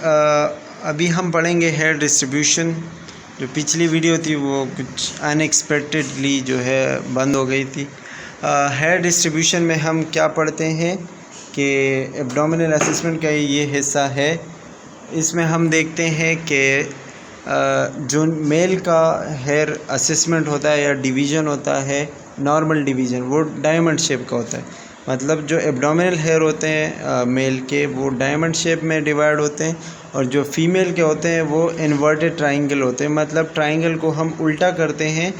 अभी हम पढ़ेंगे हेयर डिस्ट्रीब्यूशन। जो पिछली वीडियो थी वो कुछ अनएक्सपेक्टेडली जो है बंद हो गई थी। हेयर डिस्ट्रीब्यूशन में हम क्या पढ़ते हैं कि एब्डोमिनल असेसमेंट का ये हिस्सा है। इसमें हम देखते हैं कि जो मेल का हेयर असेसमेंट होता है या डिवीज़न होता है, नॉर्मल डिवीज़न, वो डायमंड शेप का होता है। मतलब जो एब्डोमिनल हेयर होते हैं मेल के, वो डायमंड शेप में डिवाइड होते हैं, और जो फीमेल के होते हैं वो इन्वर्टेड ट्रायंगल होते हैं। मतलब ट्रायंगल को हम उल्टा करते हैं,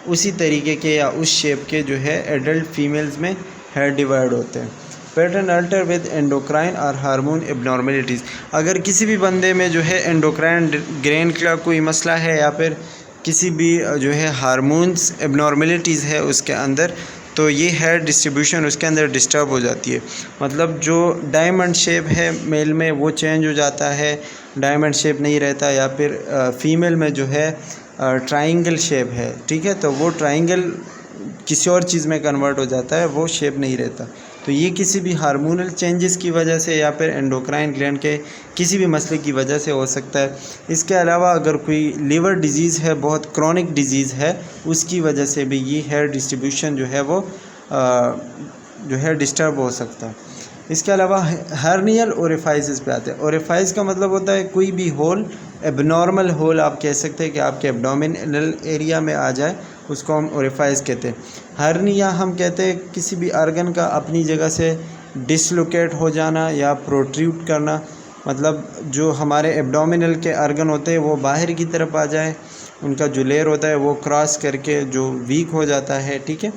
उसी तरीके के या उस शेप के जो है एडल्ट फीमेल्स में हेयर डिवाइड होते हैं। पैटर्न अल्टर विद एंडोक्राइन और हार्मोन एबनॉर्मेलिटीज़। अगर किसी भी बंदे में जो है एंडोक्राइन ग्रैंड का कोई मसला है या फिर किसी भी जो है हार्मोन्स एबनॉर्मेलिटीज़ है उसके अंदर, तो ये हेयर डिस्ट्रीब्यूशन उसके अंदर डिस्टर्ब हो जाती है। मतलब जो डायमंड शेप है मेल में वो चेंज हो जाता है, डायमंड शेप नहीं रहता, या फिर फीमेल में जो है ट्रायंगल शेप है, ठीक है, तो वो ट्रायंगल किसी और चीज़ में कन्वर्ट हो जाता है, वो शेप नहीं रहता। तो ये किसी भी हार्मोनल चेंजेस की वजह से या फिर एंडोक्राइन ग्लैंड के किसी भी मसले की वजह से हो सकता है। इसके अलावा अगर कोई लीवर डिजीज़ है, बहुत क्रॉनिक डिजीज़ है, उसकी वजह से भी ये हेयर डिस्ट्रीब्यूशन जो है वो जो है डिस्टर्ब हो सकता है। इसके अलावा हर्नियल ओरिफाइसिस पे आते हैं। ओरिफाइस का मतलब होता है कोई भी होल, एबनॉर्मल होल आप कह सकते हैं कि आपके एब्डोमिनल एरिया में आ जाए, उसको हम ओरिफाइस कहते हैं। हर्निया हम कहते हैं किसी भी आर्गन का अपनी जगह से डिसलोकेट हो जाना या प्रोट्रूड करना। मतलब जो हमारे एब्डोमिनल के आर्गन होते हैं वो बाहर की तरफ आ जाए, उनका जो लेयर होता है वो क्रॉस करके जो वीक हो जाता है, ठीक है,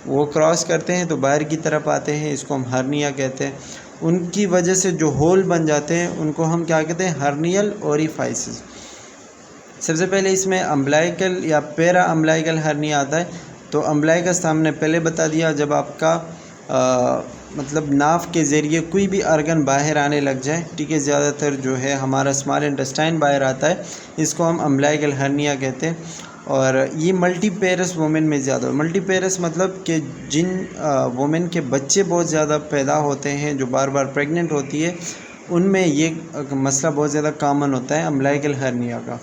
वो क्रॉस करते हैं तो बाहर की तरफ आते हैं, इसको हम हर्निया कहते हैं। उनकी वजह से जो होल बन जाते हैं उनको हम क्या कहते हैं, हर्नियल ओरिफाइसिस। सबसे पहले इसमें अम्बलाइकल या पेरा अम्बलाइकल हर्निया आता है। तो अम्बलाइकस हमने पहले बता दिया, जब आपका मतलब नाव के ज़रिए कोई भी आर्गन बाहर आने लग जाए, ठीक है, ज़्यादातर जो है हमारा स्मॉल इंटेस्टाइन बाहर आता है, इसको हम अम्बलाइकल हर्निया कहते हैं। और ये मल्टीपेरस वुमेन में ज़्यादा, मल्टीपेरस मतलब कि जिन वुमेन के बच्चे बहुत ज़्यादा पैदा होते हैं, जो बार बार प्रेग्नेंट होती है, उनमें ये मसला बहुत ज़्यादा कॉमन होता है अम्बलाइकल हर्निया का।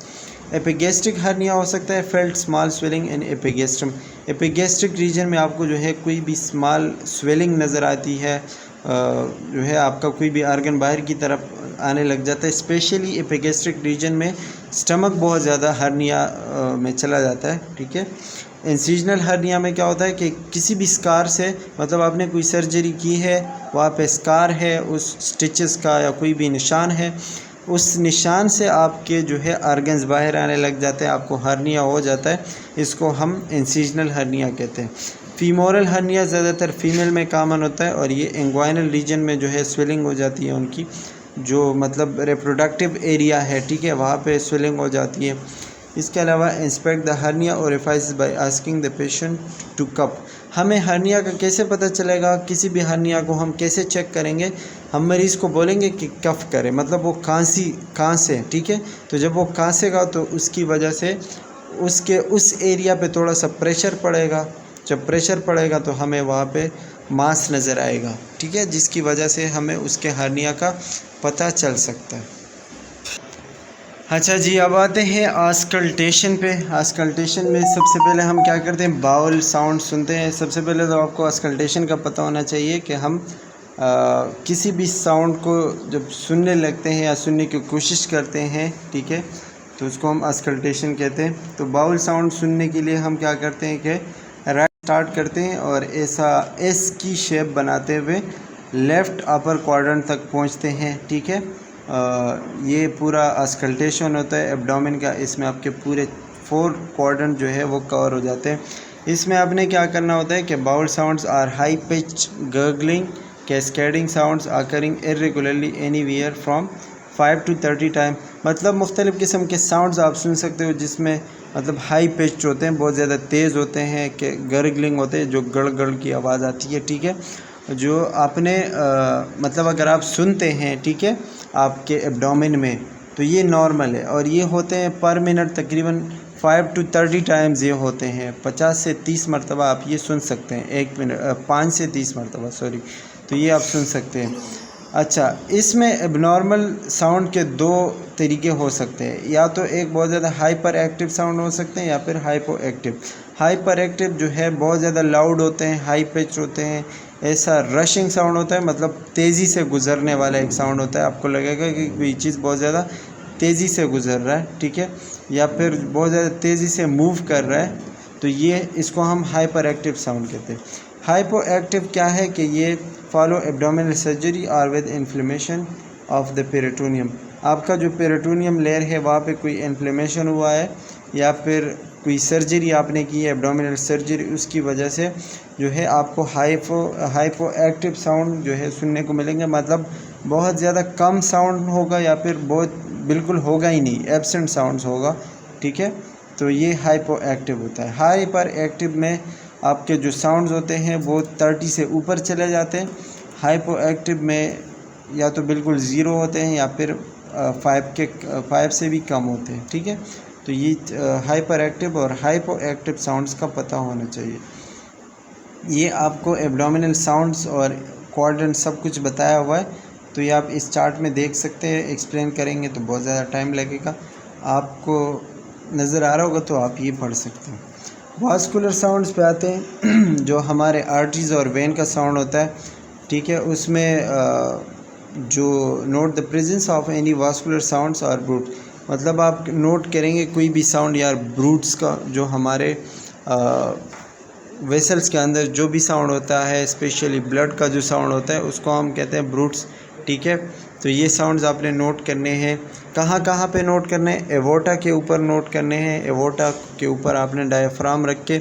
एपिगेस्ट्रिक हर्निया हो सकता है, felt small swelling in epigastrium. Epigastric region में आपको जो है कोई भी स्मॉल स्वेलिंग नज़र आती है, जो है आपका कोई भी आर्गन बाहर की तरफ आने लग जाता है। स्पेशली एपिगेस्ट्रिक रीजन में स्टमक बहुत ज़्यादा हर्निया में चला जाता है, ठीक है। इंसिजनल हर्निया में क्या होता है कि किसी भी स्कार से, मतलब आपने कोई सर्जरी की है, वहाँ पे स्कार है उस स्टिचेस का या कोई भी निशान है, उस निशान से आपके जो है आर्गन्स बाहर आने लग जाते हैं, आपको हर्निया हो जाता है, इसको हम इंसिजनल हर्निया कहते हैं। फीमोरल हर्निया ज़्यादातर फीमेल में कॉमन होता है, और ये इंग्वाइनल रीजन में जो है स्वेलिंग हो जाती है उनकी, जो मतलब रिप्रोडक्टिव एरिया है, ठीक है, वहाँ पे स्वेलिंग हो जाती है। इसके अलावा inspect the hernia orifices by asking the patient to cough. हमें हर्निया का कैसे पता चलेगा, किसी भी हर्निया को हम कैसे चेक करेंगे, हम मरीज़ को बोलेंगे कि कफ करे, मतलब वो खांसे, ठीक है, तो जब वो खांसेगा तो उसकी वजह से उसके उस एरिया पे थोड़ा सा प्रेशर पड़ेगा, जब प्रेशर पड़ेगा तो हमें वहाँ पे मांस नज़र आएगा, ठीक है, जिसकी वजह से हमें उसके हर्निया का पता चल सकता है। अच्छा जी, अब आते हैं आस्कल्टेशन पे। आस्कल्टेशन में सबसे पहले हम क्या करते हैं, बाउल साउंड सुनते हैं। सबसे पहले तो आपको आस्कल्टेशन का पता होना चाहिए कि हम किसी भी साउंड को जब सुनने लगते हैं या सुनने की कोशिश करते हैं, ठीक है, तो उसको हम आस्कल्टेशन कहते हैं। तो बाउल साउंड सुनने के लिए हम क्या करते हैं कि राइट स्टार्ट करते हैं और ऐसा एस की शेप बनाते हुए लेफ़्ट अपर क्वाड्रेंट तक पहुंचते हैं, ठीक है। ये पूरा आस्कल्टेशन होता है एब्डोमेन का। इसमें आपके पूरे 4 क्वाड्रेंट जो है वो कवर हो जाते हैं। इसमें आपने क्या करना होता है कि bowel sounds are high pitch gurgling cascading sounds occurring irregularly anywhere from 5 to 30 time. मतलब मुख्तलिफ़ किस्म के साउंड्स आप सुन सकते हो जिसमें मतलब हाई पिच होते हैं, बहुत ज़्यादा तेज़ होते हैं, कि गर्गलिंग होते हैं, जो गड़ गड़ की आवाज़ आती है, ठीक है, जो आपने मतलब अगर आप सुनते हैं, ठीक है, आपके एब्डोमेन में, तो ये नॉर्मल है। और ये होते हैं पर मिनट तकरीबन 5 to 30 टाइम्स ये होते हैं। 50 से 30 मरतबा आप ये सुन सकते हैं, 1 मिनट 5 से 30 मरतबा, सॉरी, तो ये आप सुन सकते हैं। अच्छा, इसमें एबनॉर्मल साउंड के दो तरीके हो सकते हैं, या तो एक बहुत ज़्यादा हाइपर एक्टिव साउंड हो सकते हैं या फिर हाइपो एक्टिव। हाइपर एक्टिव जो है बहुत ज़्यादा लाउड होते हैं, हाई पिच होते हैं, ऐसा रशिंग साउंड होता है, मतलब तेज़ी से गुजरने वाला एक साउंड होता है। आपको लगेगा कि कोई चीज़ बहुत ज़्यादा तेज़ी से गुजर रहा है, ठीक है, या फिर बहुत ज़्यादा तेज़ी से मूव कर रहा है, तो ये इसको हम हाइपर एक्टिव साउंड कहते हैं। हाइपो एक्टिव क्या है कि ये फॉलो एब्डोमिनल सर्जरी और with inflammation of the peritoneum. आपका जो पेरिटोनियम लेयर है वहाँ पे कोई इन्फ्लेमेशन हुआ है या फिर कोई सर्जरी आपने की है, एब्डोमिनल सर्जरी, उसकी वजह से जो है आपको हाइपो एक्टिव साउंड जो है सुनने को मिलेंगे। मतलब बहुत ज़्यादा कम साउंड होगा या फिर बहुत बिल्कुल होगा ही नहीं, एब्सेंट साउंड्स होगा, ठीक है। तो ये हाइपो एक्टिव होता है। हाइपर एक्टिव में आपके जो साउंड्स होते हैं वो 30 से ऊपर चले जाते हैं। हाइपो एक्टिव में या तो बिल्कुल ज़ीरो होते हैं या फिर 5 से भी कम होते हैं, ठीक है। तो ये हाइपर एक्टिव और हाइपो एक्टिव साउंड्स का पता होना चाहिए। ये आपको एब्डोमिनल साउंड्स और क्वाड्रेंट सब कुछ बताया हुआ है, तो ये आप इस चार्ट में देख सकते हैं। एक्सप्लेन करेंगे तो बहुत ज़्यादा टाइम लगेगा, आपको नज़र आ रहा होगा तो आप ये पढ़ सकते हैं। वास्कुलर साउंड्स पे आते हैं जो हमारे आर्टरीज और वेन का साउंड होता है, ठीक है। उसमें जो note the presence of any vascular sounds और ब्रूट, मतलब आप नोट करेंगे कोई भी साउंड या ब्रूट्स का, जो हमारे वेसल्स के अंदर जो भी साउंड होता है, स्पेशली ब्लड का जो साउंड होता है उसको हम कहते हैं ब्रूट्स, ठीक है। तो ये साउंड्स आपने नोट करने हैं। कहाँ कहाँ पे नोट करने हैं? एवोटा के ऊपर नोट करने हैं। एवोटा के ऊपर आपने डायफ्राम रख के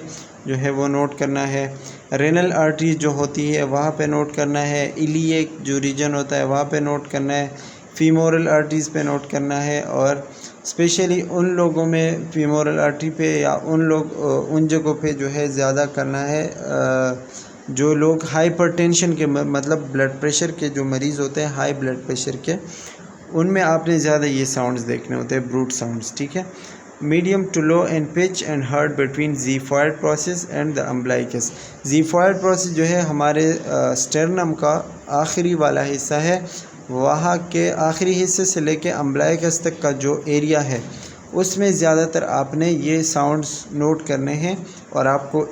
जो है वो नोट करना है। रेनल आर्टरीज जो होती है वहाँ पे नोट करना है। इलिएक जो रीजन होता है वहाँ पे नोट करना है। फीमोरल आर्टरीज पे नोट करना है, और स्पेशली उन लोगों में फीमोरल आर्टरी पे या उन जगहों पे जो है ज़्यादा करना है जो लोग हाइपरटेंशन के मतलब ब्लड प्रेशर के जो मरीज़ होते हैं, हाई ब्लड प्रेशर के, उनमें आपने ज़्यादा ये साउंड्स देखने होते हैं, ब्रूट साउंड्स, ठीक है। Medium to low in pitch and heard between xiphoid process and the umbilicus. Xiphoid process जो है हमारे स्टर्नम का आखिरी वाला हिस्सा है, वहाँ के आखिरी हिस्से से लेके अम्बलाइकस तक का जो एरिया है उसमें ज़्यादातर आपने ये साउंड्स नोट करने हैं, और आपको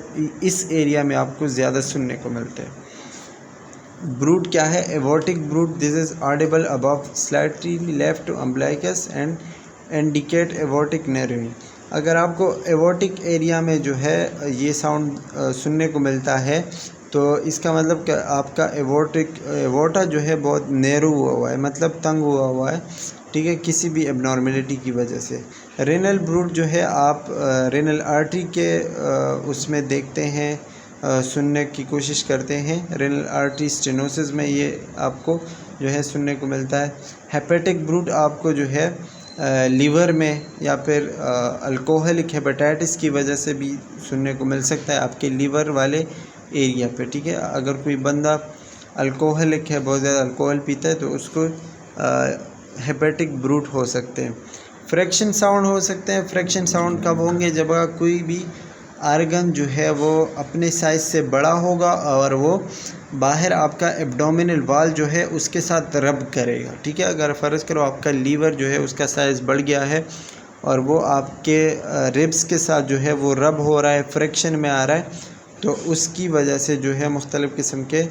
इस एरिया में आपको ज़्यादा सुनने को मिलते हैं। ब्रूट क्या है? Aortic bruit, this is audible above slightly left to umbilicus and indicate aortic narrowing. अगर आपको एवोटिक एरिया में जो है ये साउंड सुनने को मिलता है तो इसका मतलब कि आपका एवोटा जो है बहुत नैरो हुआ है, मतलब तंग हुआ है, ठीक है, किसी भी एबनॉर्मेलिटी की वजह से। रेनल ब्रूट जो है आप रेनल आर्टरी के उसमें देखते हैं, सुनने की कोशिश करते हैं। रेनल आर्टरी स्टेनोसिस में ये आपको जो है सुनने को मिलता है। हेपेटिक ब्रूट आपको जो है लीवर में या फिर अल्कोहलिक हेपेटाइटिस की वजह से भी सुनने को मिल सकता है आपके लीवर वाले एरिया पे, ठीक है। अगर कोई बंदा अल्कोहलिक है, बहुत ज़्यादा अल्कोहल पीता है, तो उसको हेपेटिक ब्रूट हो सकते हैं। फ्रैक्शन साउंड हो सकते हैं। फ्रैक्शन साउंड कब होंगे? जब कोई भी आर्गन जो है वो अपने साइज़ से बड़ा होगा और वो बाहर आपका एब्डोमिनल वाल जो है उसके साथ रब करेगा, ठीक है। अगर फ़र्ज़ करो आपका लीवर जो है उसका साइज़ बढ़ गया है और वो आपके रिब्स के साथ जो है वो रब हो रहा है, फ्रैक्शन में आ रहा है, तो उसकी वजह से जो है मुख्तलिफ़ किस्म के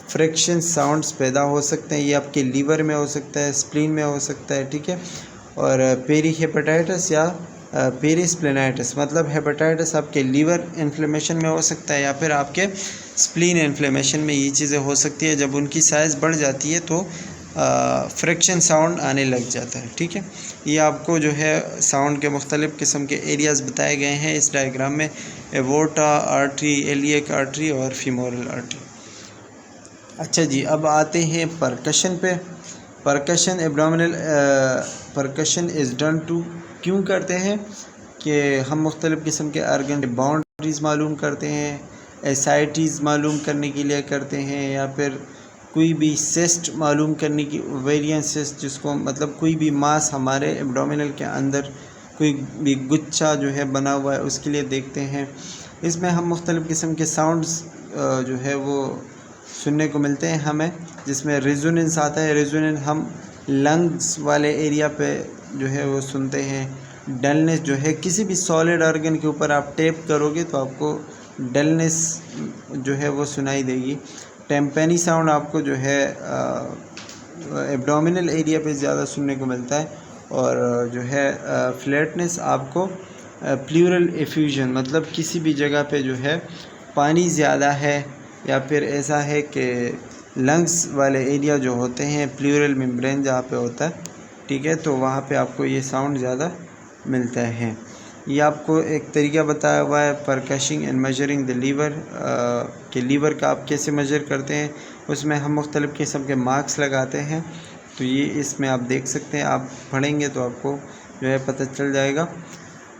फ्रैक्शन साउंड्स पैदा हो सकते हैं। ये आपके लीवर में हो सकता है, स्प्लीन में हो सकता है, ठीक है। और पेरी हेपेटाइटिस या पेरिस्प्लेनाइटिस, मतलब हेपेटाइटिस आपके लीवर इन्फ्लेमेशन में हो सकता है या फिर आपके स्प्लीन इन्फ्लेमेशन में ये चीज़ें हो सकती है। जब उनकी साइज़ बढ़ जाती है तो फ्रैक्शन साउंड आने लग जाता है, ठीक है। ये आपको जो है साउंड के मुख्तलिफ़ किस्म के एरियाज़ बताए गए हैं इस डायग्राम में, एवोटा आर्टरी, इलियक आर्टरी और फीमोरल आर्टरी। अच्छा जी, अब आते हैं परकशन पे। Percussion abdominal percussion is done to, क्यों करते हैं कि हम मुख्तलिफ़ किस्म के आर्गन के बाउंड्रीज़ मालूम करते हैं, एसाइटीज़ मालूम करने के लिए करते हैं, या फिर कोई भी सिस्ट मालूम करने की, ओवेरियन सिस्ट जिसको मतलब कोई भी मास हमारे एब्डोमिनल के अंदर कोई भी गुच्छा जो है बना हुआ है उसके लिए देखते हैं। इसमें हम मुख्तलिफ़ किस्म के साउंड्स जो है वो सुनने को मिलते हैं हमें। जिसमें रेजोनेंस आता है। रेजोनेंस हम लंग्स वाले एरिया पे जो है वो सुनते हैं। डलनेस जो है किसी भी सॉलिड ऑर्गन के ऊपर आप टैप करोगे तो आपको डलनेस जो है वो सुनाई देगी। टेम्पेनी साउंड आपको जो है एब्डोमिनल एरिया पे ज़्यादा सुनने को मिलता है। और जो है फ्लैटनेस आपको प्लूरल एफ्यूजन, मतलब किसी भी जगह पे जो है पानी ज़्यादा है या फिर ऐसा है कि लंग्स वाले एरिया जो होते हैं, प्लूरल मेम्ब्रेन जहाँ पे होता है, ठीक है, तो वहाँ पे आपको ये साउंड ज़्यादा मिलता है। ये आपको एक तरीका बताया हुआ है परकशिंग एंड मेजरिंग द लीवर, कि लीवर का आप कैसे मेजर करते हैं। उसमें हम मुख्तलिफ़ किस्म के मार्क्स लगाते हैं, तो ये इसमें आप देख सकते हैं। आप पढ़ेंगे तो आपको जो है पता चल जाएगा।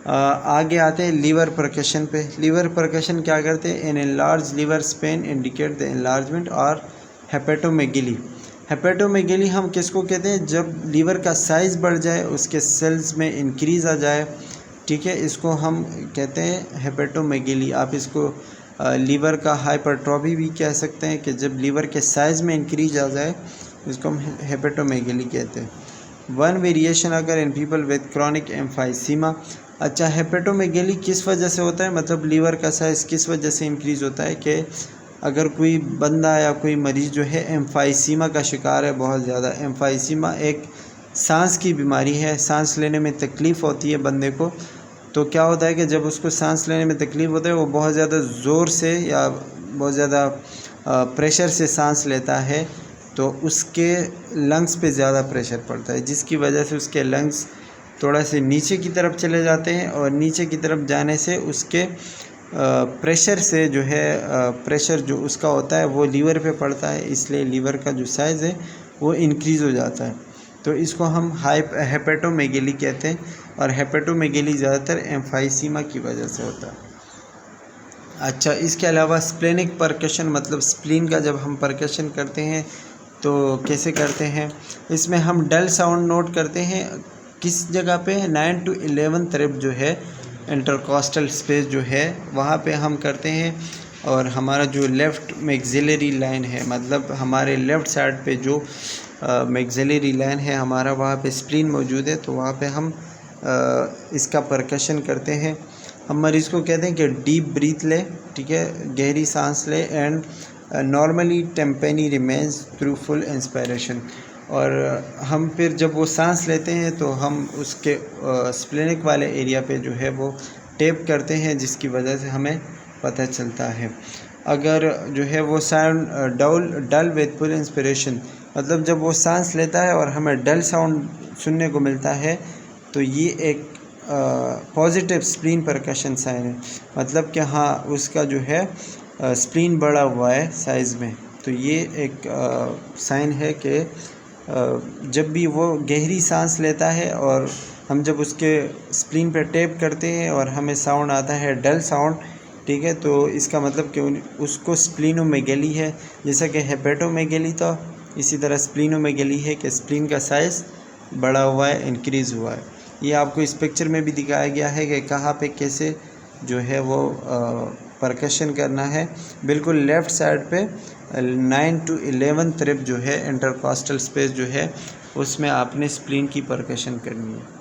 आगे आते हैं लीवर परकशन पे। लीवर परकशन क्या करते हैं? An enlarge liver span indicate the enlargement और हेपेटोमेगेली। हेपेटोमेगेली हम किसको कहते हैं? जब लीवर का साइज़ बढ़ जाए, उसके सेल्स में इंक्रीज़ आ जाए, ठीक है, इसको हम कहते हैं हेपेटोमेगेली। आप इसको लीवर का हाइपरट्रॉफी भी कह सकते हैं, कि जब लीवर के साइज़ में इंक्रीज आ जाए, इसको हम हेपेटोमेगेली कहते हैं। वन वेरिएशन अगर in people with chronic emphysema. अच्छा, हेपेटोमेगेली किस वजह से होता है, मतलब लीवर का साइज़ किस वजह से इंक्रीज़ होता है? कि अगर कोई बंदा या कोई मरीज़ जो है एम्फाइसीमा का शिकार है, बहुत ज़्यादा। एम्फाइसीमा एक सांस की बीमारी है, सांस लेने में तकलीफ़ होती है बंदे को। तो क्या होता है कि जब उसको सांस लेने में तकलीफ़ होता है, वो बहुत ज़्यादा ज़ोर से या बहुत ज़्यादा प्रेशर से सांस लेता है, तो उसके लंग्स पे ज़्यादा प्रेशर पड़ता है, जिसकी वजह से उसके लंग्स थोड़ा से नीचे की तरफ चले जाते हैं, और नीचे की तरफ जाने से उसके प्रेशर से जो है प्रेशर जो उसका होता है वो लीवर पे पड़ता है, इसलिए लीवर का जो साइज़ है वो इंक्रीज़ हो जाता है। तो इसको हम हेपेटोमेगेली कहते हैं, और हेपेटोमेगेली ज़्यादातर एम्फाइसीमा की वजह से होता है। अच्छा, इसके अलावा स्प्लेनिक परकशन, मतलब स्प्लीन का जब हम परकशन करते हैं तो कैसे करते हैं? इसमें हम डल साउंड नोट करते हैं। किस जगह पे? 9 to 11 रिब जो है, इंटरकॉस्टल स्पेस जो है वहाँ पे हम करते हैं। और हमारा जो लेफ़्ट मैक्सिलरी लाइन है, मतलब हमारे लेफ़्ट साइड पे जो मैक्सिलरी लाइन है हमारा, वहाँ पे स्प्लीन मौजूद है, तो वहाँ पे हम इसका परकशन करते हैं। हम मरीज़ को कहते हैं कि डीप ब्रीथ ले, ठीक है, गहरी सांस ले, and normally tympany remains through full inspiration. और हम फिर जब वो सांस लेते हैं तो हम उसके स्प्लेनिक वाले एरिया पे जो है वो टैप करते हैं, जिसकी वजह से हमें पता चलता है। अगर जो है वो sound dull with full inspiration, मतलब जब वो सांस लेता है और हमें डल साउंड सुनने को मिलता है, तो ये एक पॉजिटिव स्प्लीन परकशन साइन है, मतलब कि हाँ उसका जो है स्प्लीन बढ़ा हुआ है साइज़ में। तो ये एक साइन है कि जब भी वो गहरी सांस लेता है और हम जब उसके स्प्लीन पे टैप करते हैं और हमें साउंड आता है डल साउंड, ठीक है, तो इसका मतलब कि उसको स्प्लीनोमेगेली है। जैसा कि हेपेटोमेगेली था, इसी तरह स्प्लीनोमेगेली है कि स्प्लीन का साइज़ बढ़ा हुआ है, इंक्रीज़ हुआ है। ये आपको इस पिक्चर में भी दिखाया गया है कि कहाँ पे कैसे जो है वो परकशन करना है। बिल्कुल लेफ़्ट साइड पे 9 to 11 रिब जो है, इंटरकॉस्टल स्पेस जो है, उसमें आपने स्प्लीन की परकशन करनी है।